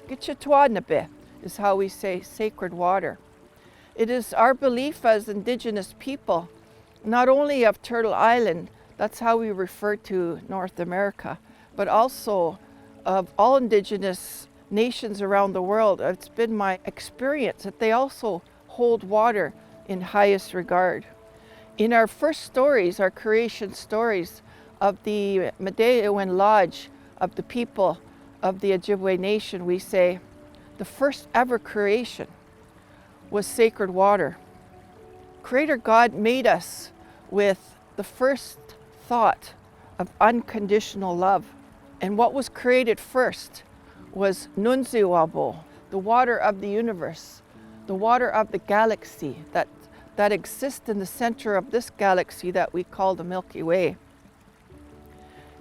Gichitwaa Nibi is how we say sacred water. It is our belief as Indigenous people, not only of Turtle Island, that's how we refer to North America, but also of all Indigenous nations around the world. It's been my experience that they also hold water in highest regard. In our first stories, our creation stories of the Medewan Lodge of the people of the Ojibwe Nation, we say the first ever creation was sacred water. Creator God made us with the first thought of unconditional love. And what was created first was Nunziwabo, the water of the universe, the water of the galaxy that exists in the center of this galaxy that we call the Milky Way.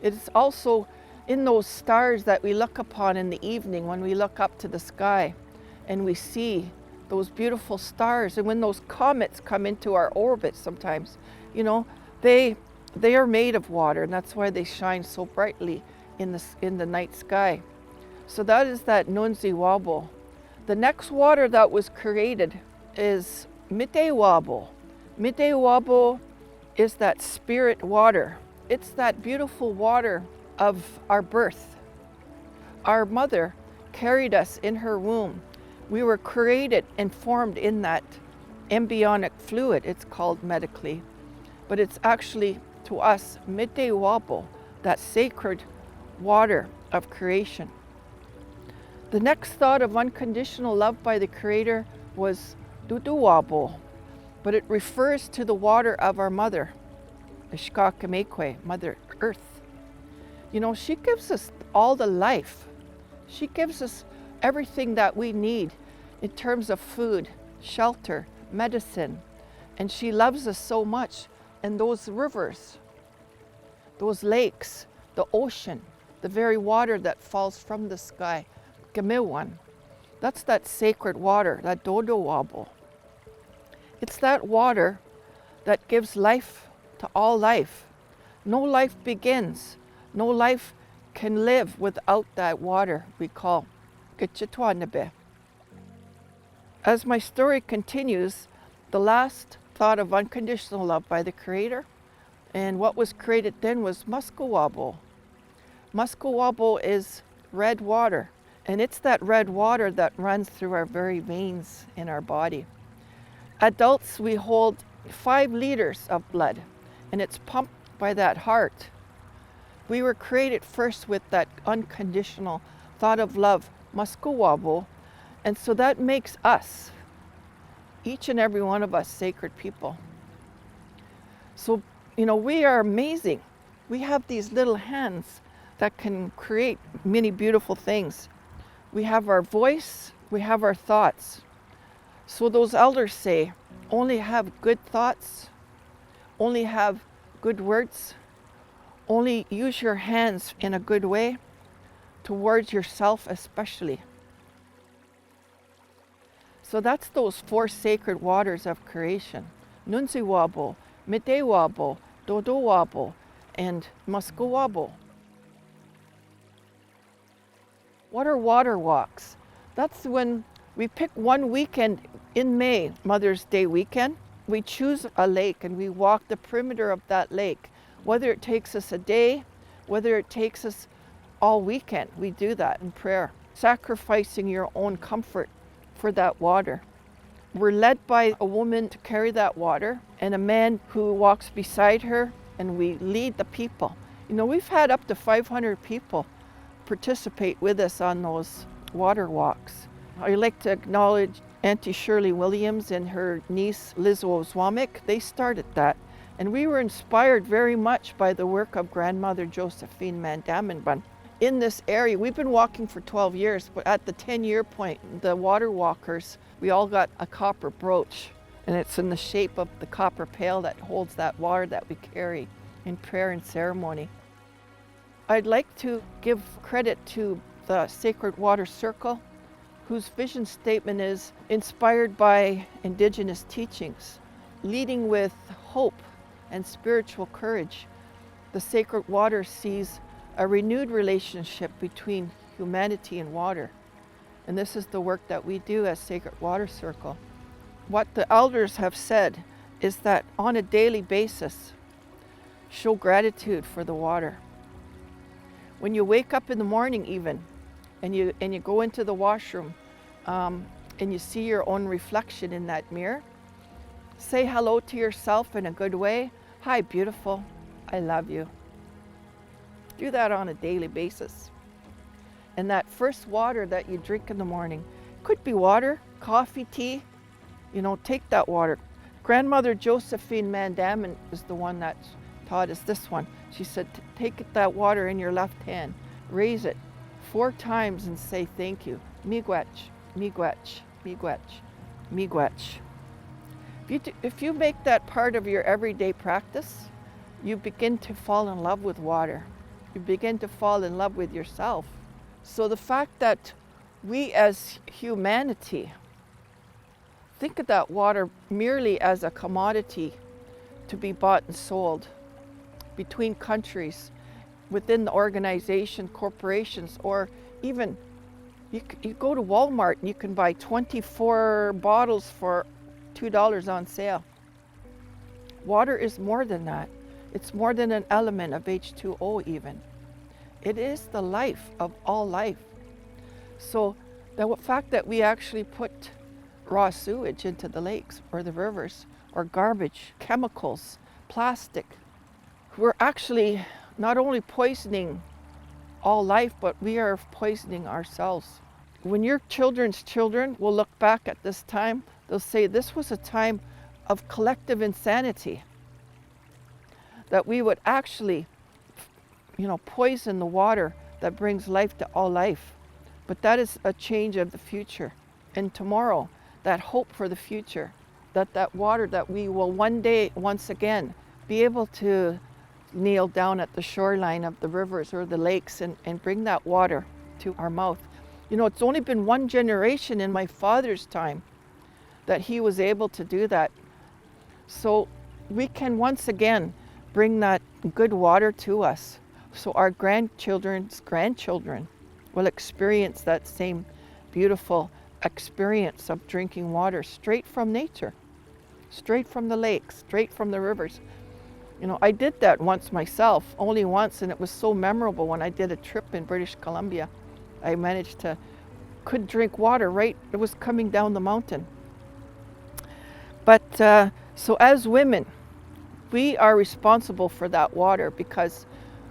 It's also in those stars that we look upon in the evening when we look up to the sky and we see those beautiful stars. And when those comets come into our orbit sometimes, they are made of water, and that's why they shine so brightly in the night sky. So that is that Nunziwabo. The next water that was created is Mitewabo. Mitewabo is that spirit water. It's that beautiful water of our birth. Our mother carried us in her womb. We were created and formed in that embryonic fluid, it's called medically. But it's actually, to us, Mitewabo, that sacred water of creation. The next thought of unconditional love by the Creator was Duduwabo, but it refers to the water of our mother, Ishkakamekwe, Mother Earth. She gives us all the life. She gives us everything that we need in terms of food, shelter, medicine, and she loves us so much. And those rivers, those lakes, the ocean, the very water that falls from the sky, Gamiwan, that's that sacred water, that Dodowabo. It's that water that gives life to all life. No life begins, no life can live without that water we call Gichitwaa Nibi. As my story continues, the last thought of unconditional love by the Creator, and what was created then was Muskowabo. Muskowabo is red water, and it's that red water that runs through our very veins in our body. Adults, we hold 5 liters of blood, and it's pumped by that heart. We were created first with that unconditional thought of love, Muskowabo, and so that makes us, each and every one of us, sacred people. So, we are amazing. We have these little hands that can create many beautiful things. We have our voice, we have our thoughts. So those elders say, only have good thoughts, only have good words, only use your hands in a good way, towards yourself especially. So that's those 4 sacred waters of creation: Nunziwabo, Mitewabo, Dodowabo, and Muskowabo. What are water walks? That's when we pick one weekend in May, Mother's Day weekend. We choose a lake and we walk the perimeter of that lake. Whether it takes us a day, whether it takes us all weekend, we do that in prayer, sacrificing your own comfort for that water. We're led by a woman to carry that water and a man who walks beside her, and we lead the people. We've had up to 500 people participate with us on those water walks. I'd like to acknowledge Auntie Shirley Williams and her niece Liz Ozwamik. They started that, and we were inspired very much by the work of Grandmother Josephine Mandaminbun. In this area, we've been walking for 12 years, but at the 10-year point, the water walkers, we all got a copper brooch, and it's in the shape of the copper pail that holds that water that we carry in prayer and ceremony. I'd like to give credit to the Sacred Water Circle, whose vision statement is inspired by Indigenous teachings, leading with hope and spiritual courage. The sacred water sees a renewed relationship between humanity and water. And this is the work that we do as Sacred Water Circle. What the elders have said is that on a daily basis, show gratitude for the water. When you wake up in the morning even, and you go into the washroom, and you see your own reflection in that mirror, say hello to yourself in a good way. Hi, beautiful. I love you. Do that on a daily basis. And that first water that you drink in the morning, could be water, coffee, tea, take that water. Grandmother Josephine Mandamin is the one that taught us this one. She said, take that water in your left hand, raise it 4 times and say thank you. Miigwech, miigwech, miigwech, miigwech. If you make that part of your everyday practice, you begin to fall in love with water. You begin to fall in love with yourself. So the fact that we as humanity think of that water merely as a commodity to be bought and sold between countries, within the organization, corporations, or even you go to Walmart and you can buy 24 bottles for $2 on sale. Water is more than that. It's more than an element of H2O even. It is the life of all life. So the fact that we actually put raw sewage into the lakes or the rivers, or garbage, chemicals, plastic, we're actually not only poisoning all life, but we are poisoning ourselves. When your children's children will look back at this time, they'll say this was a time of collective insanity. That we would actually, poison the water that brings life to all life. But that is a change of the future. And tomorrow, that hope for the future, that water that we will one day, once again, be able to kneel down at the shoreline of the rivers or the lakes and bring that water to our mouth. It's only been 1 generation in my father's time that he was able to do that. So we can once again bring that good water to us. So our grandchildren's grandchildren will experience that same beautiful experience of drinking water straight from nature, straight from the lakes, straight from the rivers. I did that once myself, only once, and it was so memorable when I did a trip in British Columbia. I could drink water right, it was coming down the mountain. But so as women, we are responsible for that water because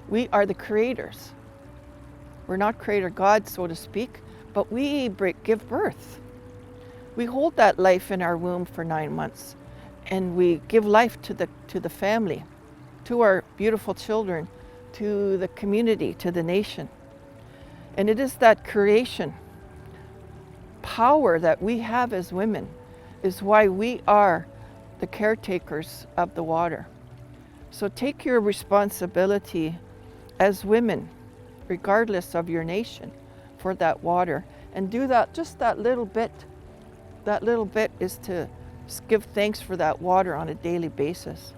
we are the creators. We're not creator gods, so to speak, but we give birth. We hold that life in our womb for 9 months, and we give life to the family, to our beautiful children, to the community, to the nation. And it is that creation power that we have as women is why we are the caretakers of the water. So take your responsibility as women, regardless of your nation, for that water, and do that, just that little bit. That little bit is to give thanks for that water on a daily basis.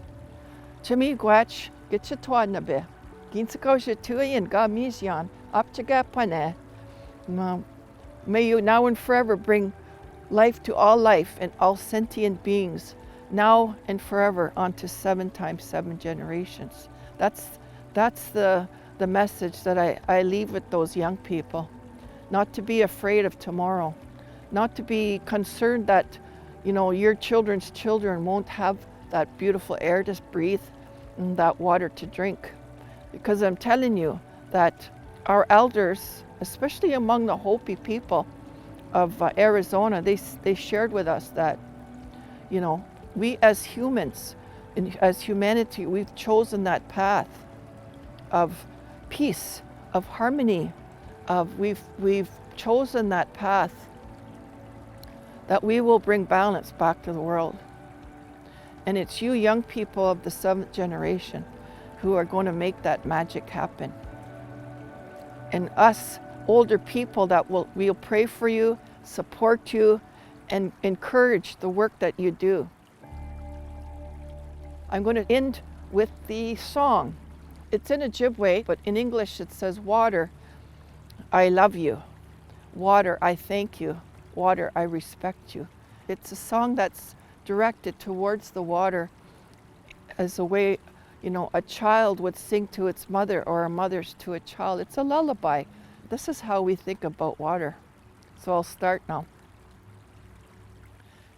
Gichitwaa Nibi, Gichitwaa Nibi, Apchagapane. May you now and forever bring life to all life and all sentient beings, now and forever, onto 7 times 7 generations. That's the message that I leave with those young people. Not to be afraid of tomorrow, not to be concerned that your children's children won't have that beautiful air to breathe and that water to drink. Because I'm telling you that our elders, especially among the Hopi people of Arizona, they shared with us that, we as humans, as humanity, we've chosen that path of peace, of harmony, we've chosen that path that we will bring balance back to the world. And it's you young people of the 7th generation who are going to make that magic happen. And us older people that we'll pray for you, support you, and encourage the work that you do. I'm going to end with the song. It's in Ojibwe, but in English it says, water, I love you. Water, I thank you. Water, I respect you. It's a song that's directed towards the water as a way, a child would sing to its mother or a mother's to a child. It's a lullaby. This is how we think about water. So I'll start now.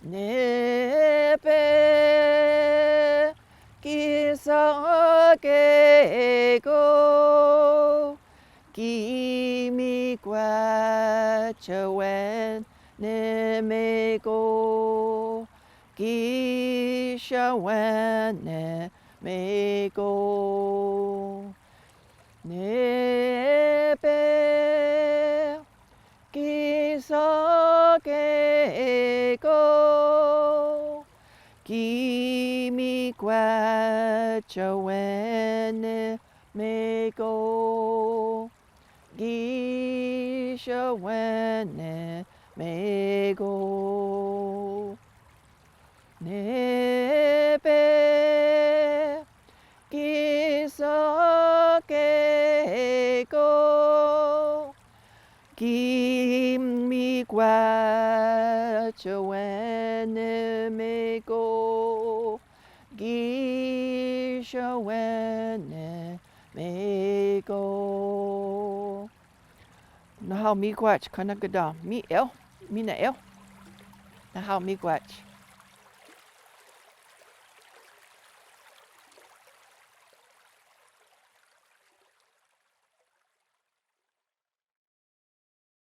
Nebe kisakego kimi kwachawen nemego gishawen nemego nebe kisakego kimi kwachawen nemego gishawen nemego nebe kisakego kimi kwachawen nemego gishawen nemego Nahau miigwach kanagada mi el, mina el. Nahau miigwach.